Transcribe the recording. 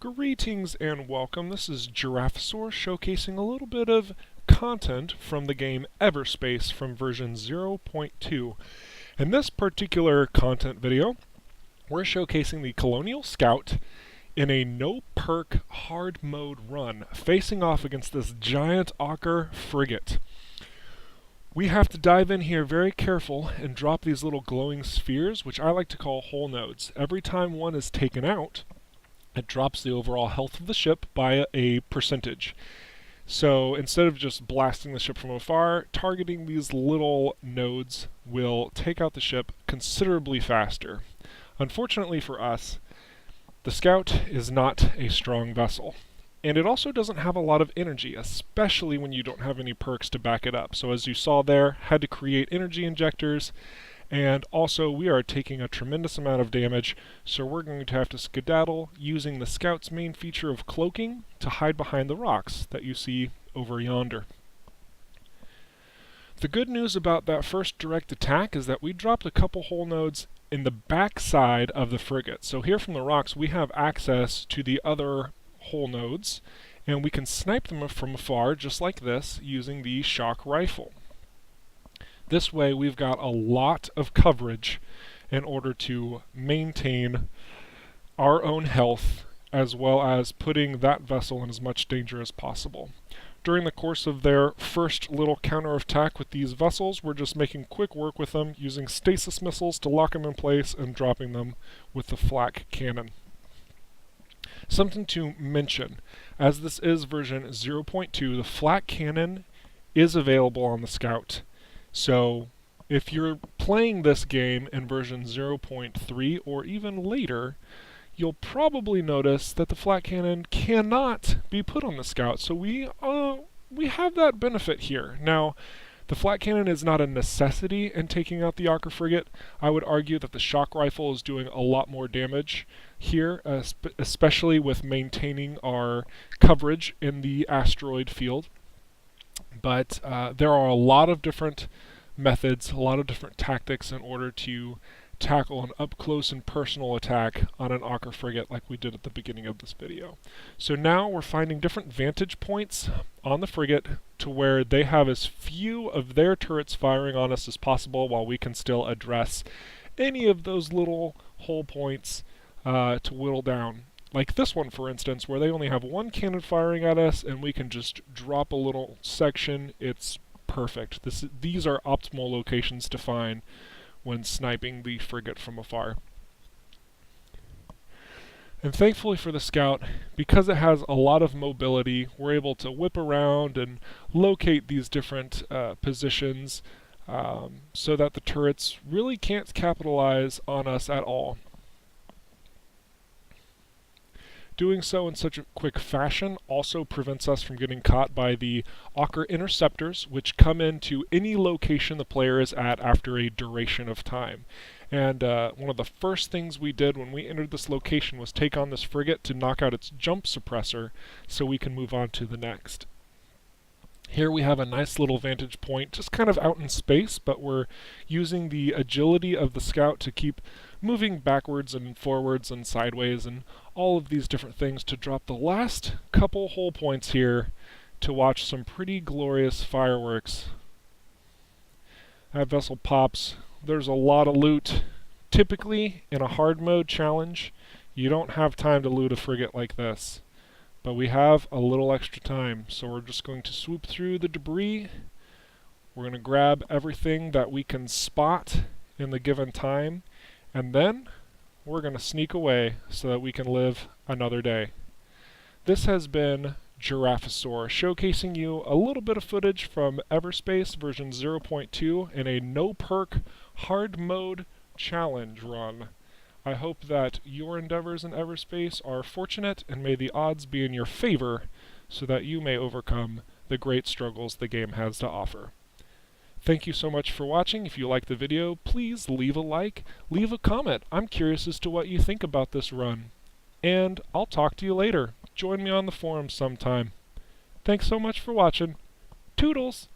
Greetings and welcome. This is Giraffosaur showcasing a little bit of content from the game Everspace from version 0.2. In this particular content video, we're showcasing the Colonial Scout in a no-perk hard mode run, facing off against this giant Okkar Frigate. We have to dive in here very careful and drop these little glowing spheres, which I like to call hull nodes. Every time one is taken out, it drops the overall health of the ship by a percentage. So instead of just blasting the ship from afar, targeting these little nodes will take out the ship considerably faster. Unfortunately for us, the Scout is not a strong vessel. And it also doesn't have a lot of energy, especially when you don't have any perks to back it up. So as you saw there, had to create energy injectors. And also, we are taking a tremendous amount of damage, so we're going to have to skedaddle using the Scout's main feature of cloaking to hide behind the rocks that you see over yonder. The good news about that first direct attack is that we dropped a couple hull nodes in the back side of the frigate. So here from the rocks, we have access to the other hull nodes, and we can snipe them from afar, just like this, using the shock rifle. This way we've got a lot of coverage in order to maintain our own health as well as putting that vessel in as much danger as possible. During the course of their first little counterattack with these vessels, we're just making quick work with them using stasis missiles to lock them in place and dropping them with the Flak Cannon. Something to mention, as this is version 0.2, the Flak Cannon is available on the Scout. So, if you're playing this game in version 0.3 or even later, you'll probably notice that the Flak Cannon cannot be put on the Scout. So we have that benefit here. Now, the Flak Cannon is not a necessity in taking out the Okkar Frigate. I would argue that the shock rifle is doing a lot more damage here, especially with maintaining our coverage in the asteroid field. But there are a lot of different methods, a lot of different tactics in order to tackle an up-close and personal attack on an Okkar Frigate like we did at the beginning of this video. So now we're finding different vantage points on the frigate to where they have as few of their turrets firing on us as possible while we can still address any of those little hull points to whittle down. Like this one, for instance, where they only have one cannon firing at us and we can just drop a little section. It's perfect. These are optimal locations to find when sniping the frigate from afar. And thankfully for the Scout, because it has a lot of mobility, we're able to whip around and locate these different positions so that the turrets really can't capitalize on us at all. Doing so in such a quick fashion also prevents us from getting caught by the Okkar interceptors, which come into any location the player is at after a duration of time. And one of the first things we did when we entered this location was take on this frigate to knock out its jump suppressor so we can move on to the next. Here we have a nice little vantage point, just kind of out in space, but we're using the agility of the Scout to keep moving backwards and forwards and sideways and all of these different things to drop the last couple hull points here to watch some pretty glorious fireworks. That vessel pops. There's a lot of loot. Typically, in a hard mode challenge, you don't have time to loot a frigate like this. But we have a little extra time, so we're just going to swoop through the debris. We're going to grab everything that we can spot in the given time, and then we're going to sneak away so that we can live another day. This has been Giraffosaur, showcasing you a little bit of footage from Everspace version 0.2 in a no-perk hard mode challenge run. I hope that your endeavors in Everspace are fortunate, and may the odds be in your favor so that you may overcome the great struggles the game has to offer. Thank you so much for watching. If you liked the video, please leave a like, leave a comment. I'm curious as to what you think about this run. And I'll talk to you later. Join me on the forums sometime. Thanks so much for watching. Toodles!